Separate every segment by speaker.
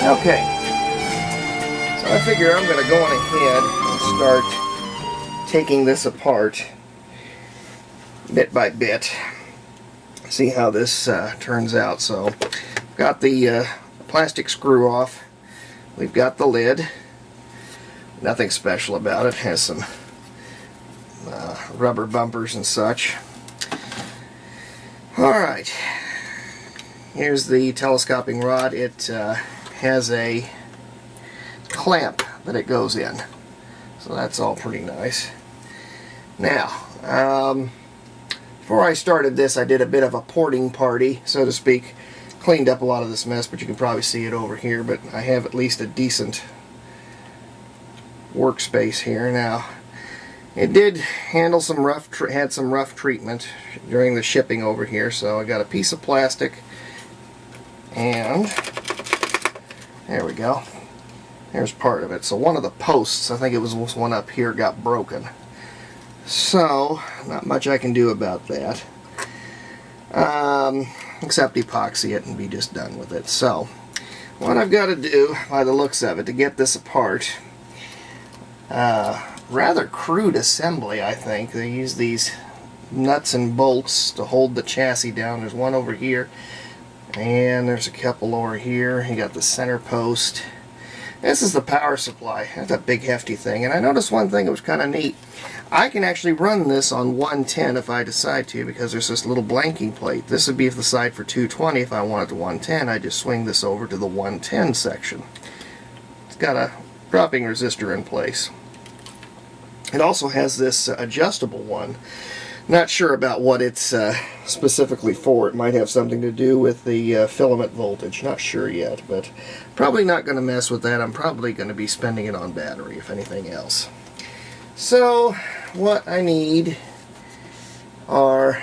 Speaker 1: Okay, so I figure I'm going to go on ahead and start taking this apart bit by bit. See how this turns out. So, got the plastic screw off. We've got the lid. Nothing special about it. Has some rubber bumpers and such. Alright, here's the telescoping rod. It has a clamp that it goes in, so that's all pretty nice. Now, before I started this, I did a bit of a porting party, so to speak. Cleaned up a lot of this mess, but you can probably see it over here, but I have at least a decent workspace here. Now, it did handle some had some rough treatment during the shipping over here, so I got a piece of plastic, and there we go. Here's part of it. So one of the posts, I think it was this one up here, got broken. So, not much I can do about that. Except epoxy it and be just done with it. So, what I've got to do, by the looks of it, to get this apart, rather crude assembly, I think. They use these nuts and bolts to hold the chassis down. There's one over here, and there's a couple over here. You got the center post. This is the power supply. That's a big hefty thing. And I noticed one thing that was kind of neat. I can actually run this on 110 if I decide to, because there's this little blanking plate. This would be the side for 220. If I wanted to 110, I just swing this over to the 110 section. It's got a dropping resistor in place. It also has this adjustable one. Not sure about what it's specifically for. It might have something to do with the filament voltage. Not sure yet, but probably not going to mess with that. I'm probably going to be spending it on battery, if anything else. So, what I need are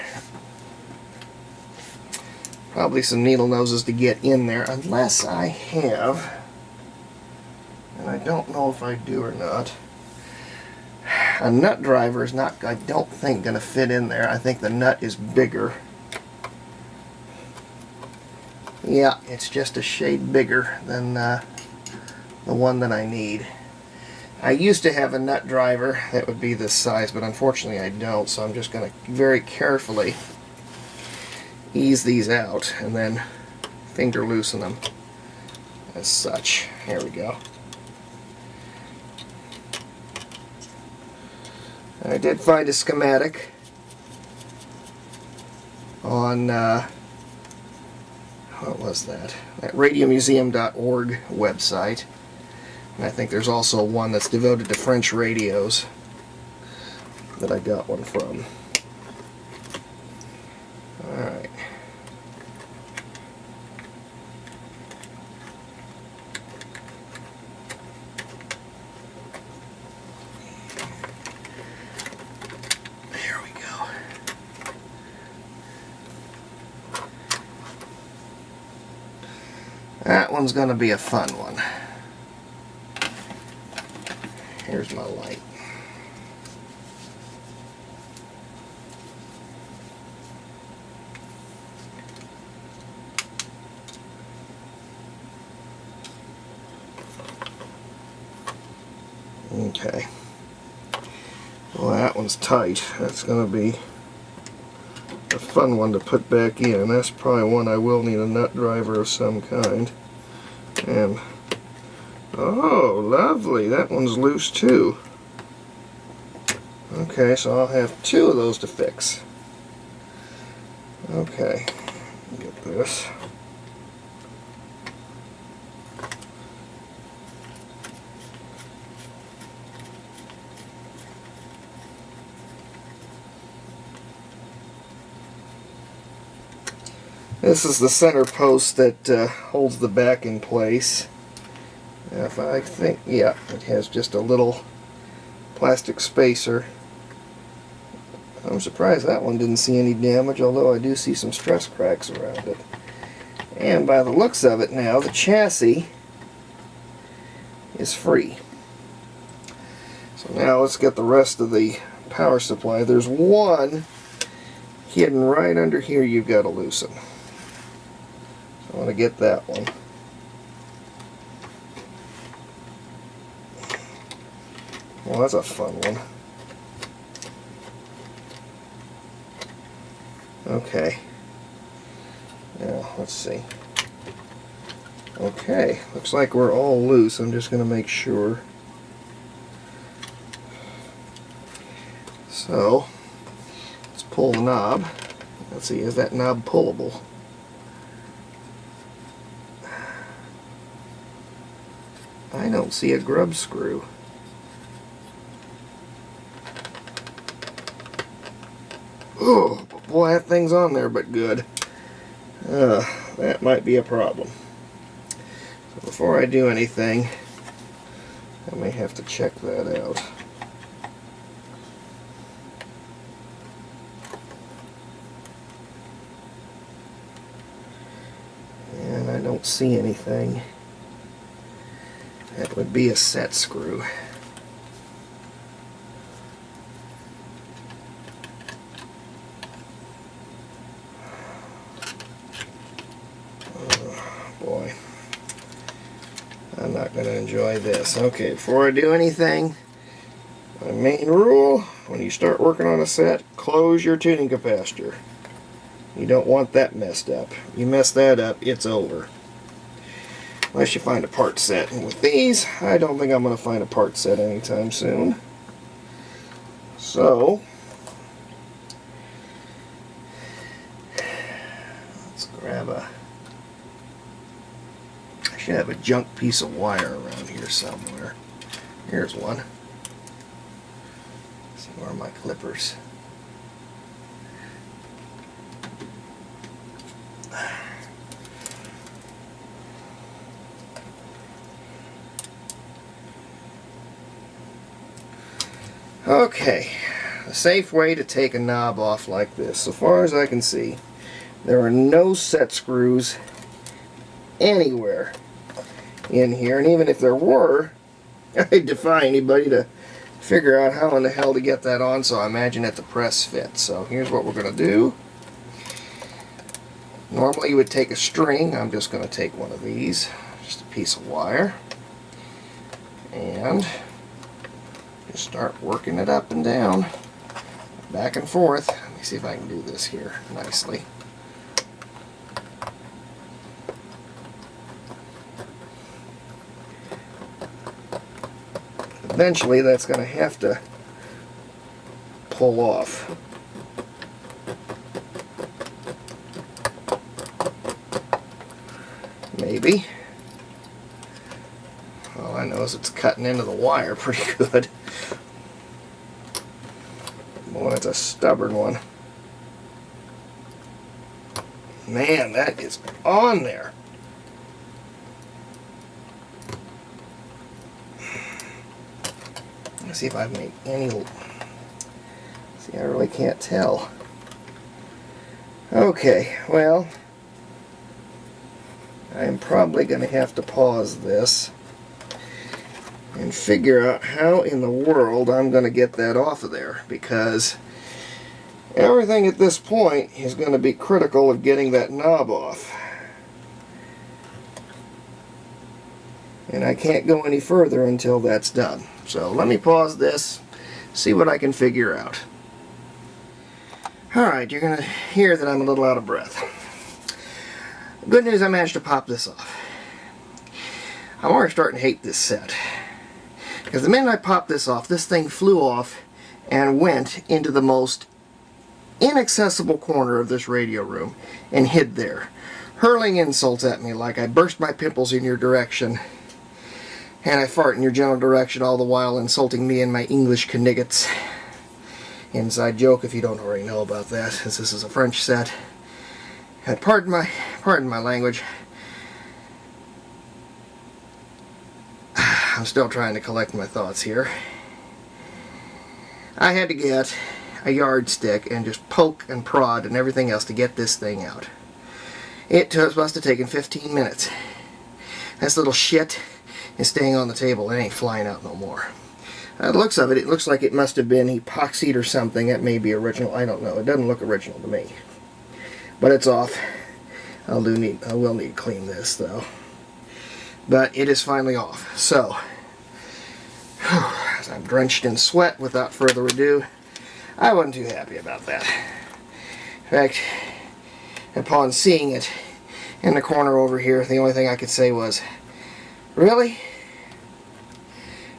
Speaker 1: probably some needle noses to get in there, unless I have, and I don't know if I do or not, a nut driver is not, I don't think, going to fit in there. I think the nut is bigger. Yeah, it's just a shade bigger than the one that I need. I used to have a nut driver that would be this size, but unfortunately I don't, so I'm just going to very carefully ease these out and then finger loosen them as such. Here we go. I did find a schematic on, what was that? That radiomuseum.org website. And I think there's also one that's devoted to French radios that I got one from. Alright. There we go. That one's going to be a fun one. Here's my light. Okay. Well, that one's tight. That's going to be a fun one to put back in. That's probably one I will need a nut driver of some kind. And oh, lovely. That one's loose too. Okay, so I'll have two of those to fix. Okay, get this. This is the center post that holds the back in place. If I think, yeah, it has just a little plastic spacer. I'm surprised that one didn't see any damage, although I do see some stress cracks around it. And by the looks of it now, the chassis is free. So now let's get the rest of the power supply. There's one hidden right under here you've got to loosen. So I want to get that one. Well, that's a fun one. Okay. Now, let's see. Okay, looks like we're all loose. I'm just going to make sure. So, let's pull the knob. Let's see, is that knob pullable? I don't see a grub screw. Oh, boy, that thing's on there, but good. That might be a problem. So before I do anything, I may have to check that out. And I don't see anything. That would be a set screw. Boy, I'm not going to enjoy this. Okay, before I do anything, my main rule, when you start working on a set, close your tuning capacitor. You don't want that messed up. You mess that up, it's over. Unless you find a part set. And with these, I don't think I'm going to find a part set anytime soon. So, let's grab a... I should have a junk piece of wire around here somewhere. Here's one. Let's see, where are my clippers? Okay, a safe way to take a knob off like this. So far as I can see, there are no set screws anywhere in here, and even if there were, I defy anybody to figure out how in the hell to get that on, so I imagine that the press fits. So here's what we're going to do. Normally you would take a string. I'm just going to take one of these, just a piece of wire, and just start working it up and down, back and forth. Let me see if I can do this here nicely. Eventually that's going to have to pull off. Maybe. All I know is it's cutting into the wire pretty good. Boy, that's a stubborn one. Man, that is on there. Let's see if I make any... See, I really can't tell. Okay, well, I'm probably going to have to pause this and figure out how in the world I'm going to get that off of there, because everything at this point is going to be critical of getting that knob off. And I can't go any further until that's done. So let me pause this, see what I can figure out. Alright, you're going to hear that I'm a little out of breath. Good news, I managed to pop this off. I'm already starting to hate this set, because the minute I popped this off, this thing flew off and went into the most inaccessible corner of this radio room and hid there, hurling insults at me like I burst my pimples in your direction and I fart in your general direction, all the while insulting me and my English kniggets. Inside joke if you don't already know about that, since this is a French set. And pardon my language. I'm still trying to collect my thoughts here. I had to get a yardstick and just poke and prod and everything else to get this thing out. It must have taken 15 minutes. This little shit is staying on the table. It ain't flying out no more. The looks of it, it looks like it must have been epoxied or something. That may be original. I don't know. It doesn't look original to me. But it's off. I will need to clean this though. But it is finally off. So, as I'm drenched in sweat, without further ado, I wasn't too happy about that. In fact, upon seeing it in the corner over here, the only thing I could say was, really?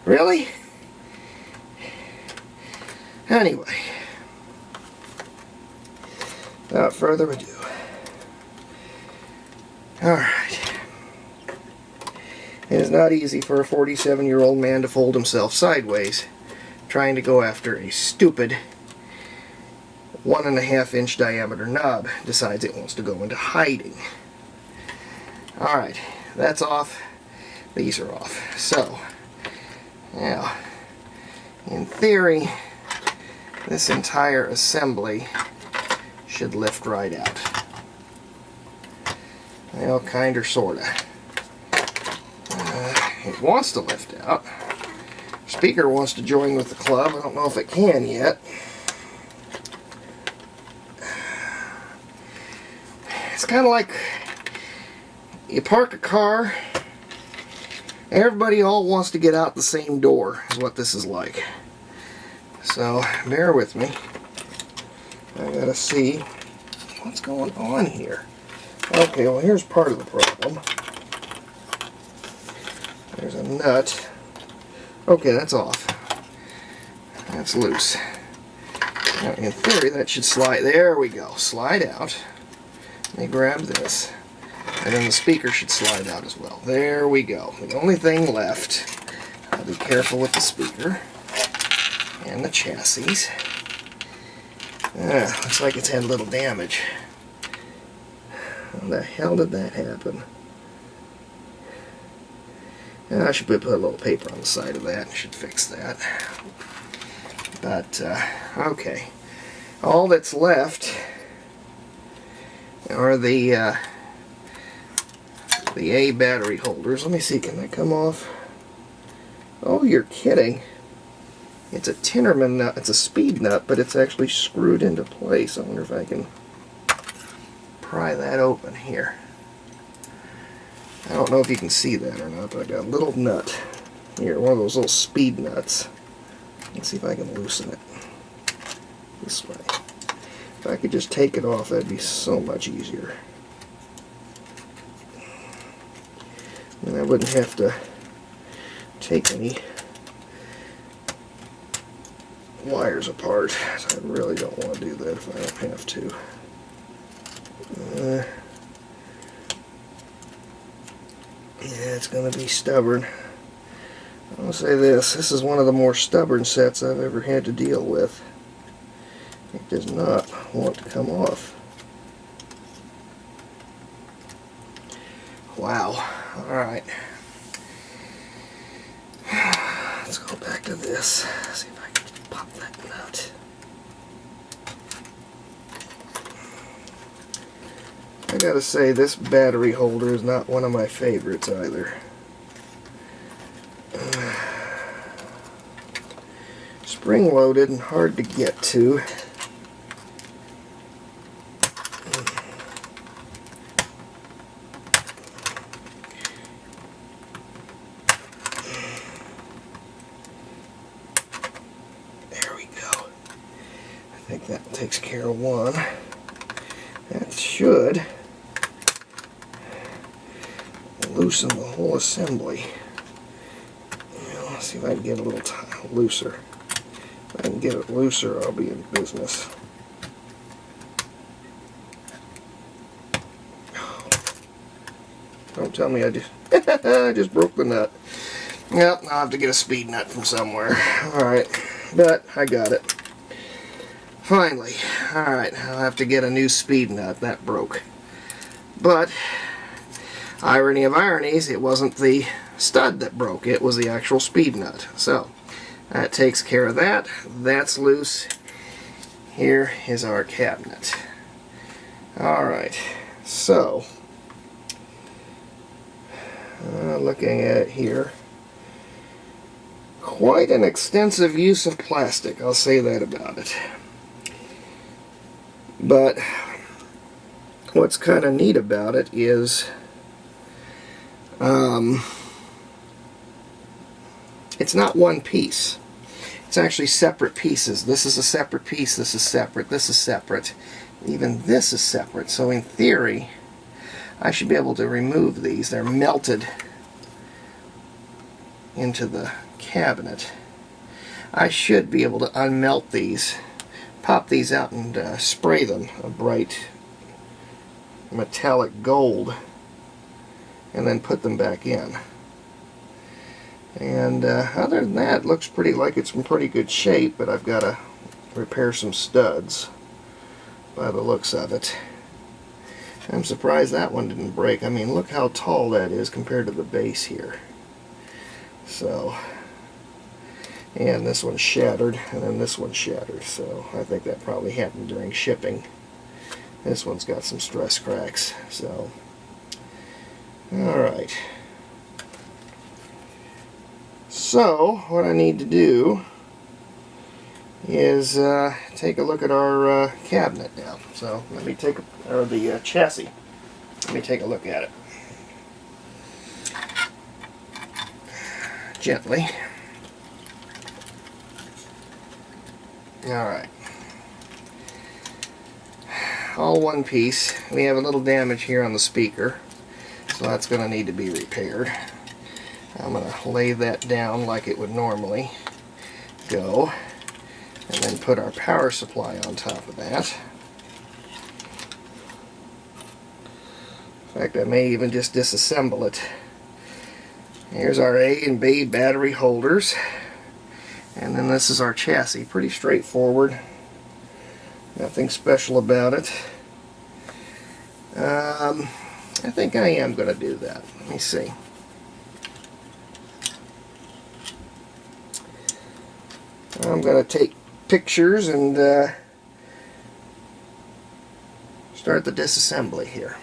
Speaker 1: Really? Anyway, without further ado. Alright. It is not easy for a 47-year-old man to fold himself sideways trying to go after a stupid 1.5-inch diameter knob decides it wants to go into hiding. Alright, that's off. These are off. So, now, in theory, this entire assembly should lift right out. Well, kinda, sorta. It wants to lift out. Speaker wants to join with the club. I don't know if it can yet. It's kind of like you park a car, everybody all wants to get out the same door, is what this is like. So, bear with me. I gotta see what's going on here. Okay, well, here's part of the problem. There's a nut. Okay, that's off. That's loose. Now, in theory, that should slide. There we go. Slide out. Let me grab this. And then the speaker should slide out as well. There we go. The only thing left. I'll be careful with the speaker. And the chassis. Looks like it's had a little damage. How the hell did that happen? I should put a little paper on the side of that. Should fix that. But, okay. All that's left are the A battery holders. Let me see, can that come off? Oh, you're kidding. It's a Tinnerman nut. It's a speed nut, but it's actually screwed into place. I wonder if I can pry that open here. I don't know if you can see that or not, but I got a little nut here, one of those little speed nuts. Let's see if I can loosen it this way. If I could just take it off, that'd be so much easier. And I wouldn't have to take any wires apart. I really don't want to do that if I don't have to. Yeah, it's going to be stubborn. I'll say this is one of the more stubborn sets I've ever had to deal with. It does not want to come off. Wow. Alright. Let's go back to this. See if I can pop that nut. I gotta say, this battery holder is not one of my favorites either. Spring-loaded and hard to get to. There we go. I think that takes care of one. That should loosen the whole assembly. Well, let's see if I can get a little looser. If I can get it looser, I'll be in business. Don't tell me I just I just broke the nut. Yep, I'll have to get a speed nut from somewhere. Alright, but I got it. Finally. Alright, I'll have to get a new speed nut. That broke. But irony of ironies, it wasn't the stud that broke, it was the actual speed nut. So, that takes care of that. That's loose. Here is our cabinet. Alright, so, looking at it here, quite an extensive use of plastic, I'll say that about it. But, what's kind of neat about it is it's not one piece. It's actually separate pieces. This is a separate piece, this is separate, this is separate. Even this is separate. So in theory, I should be able to remove these. They're melted into the cabinet. I should be able to unmelt these, pop these out and spray them a bright metallic gold, and then put them back in. And other than that, it looks pretty like it's in pretty good shape, but I've got to repair some studs by the looks of it. I'm surprised that one didn't break. I mean, look how tall that is compared to the base here. So, and this one's shattered, and then this one's shattered, so I think that probably happened during shipping. This one's got some stress cracks, so alright. So, what I need to do is take a look at our cabinet now. So, let me take, or the chassis. Let me take a look at it. Gently. Alright. All one piece. We have a little damage here on the speaker, so that's going to need to be repaired. I'm going to lay that down like it would normally go, and then put our power supply on top of that. In fact, I may even just disassemble it. Here's our A and B battery holders, and then this is our chassis. Pretty straightforward. Nothing special about it. I think I am going to do that. Let me see. I'm going to take pictures and start the disassembly here.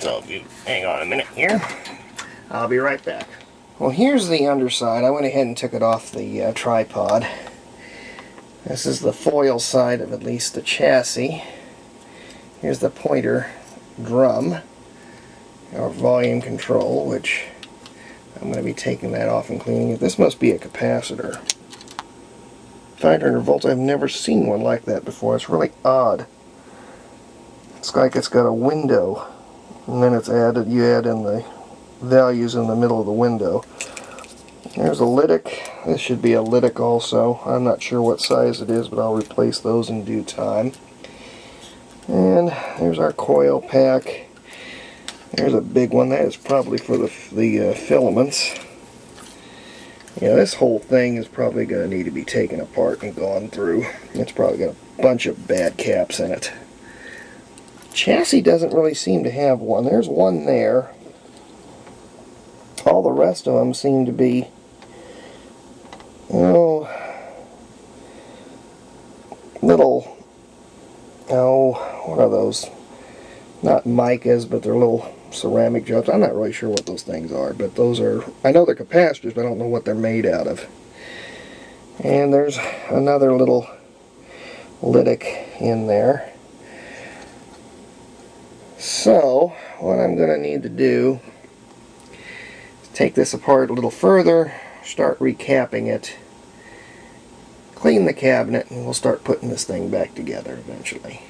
Speaker 1: So if you hang on a minute here, I'll be right back. Well, here's the underside. I went ahead and took it off the tripod. This is the foil side of at least the chassis. Here's the pointer drum, our volume control, which I'm going to be taking that off and cleaning it. This must be a capacitor. 500 volts, I've never seen one like that before. It's really odd. It's like it's got a window, and then it's added, you add in the values in the middle of the window. There's a Lytec. This should be a Lytec also. I'm not sure what size it is, but I'll replace those in due time. And there's our coil pack. There's a big one. That is probably for the filaments. Yeah, this whole thing is probably going to need to be taken apart and gone through. It's probably got a bunch of bad caps in it. Chassis doesn't really seem to have one. There's one there. All the rest of them seem to be, little, what are those? Not micas, but they're little ceramic jobs. I'm not really sure what those things are, but those are, I know they're capacitors, but I don't know what they're made out of. And there's another little Lytec in there. So, what I'm going to need to do is take this apart a little further, start recapping it, clean the cabinet, and we'll start putting this thing back together eventually.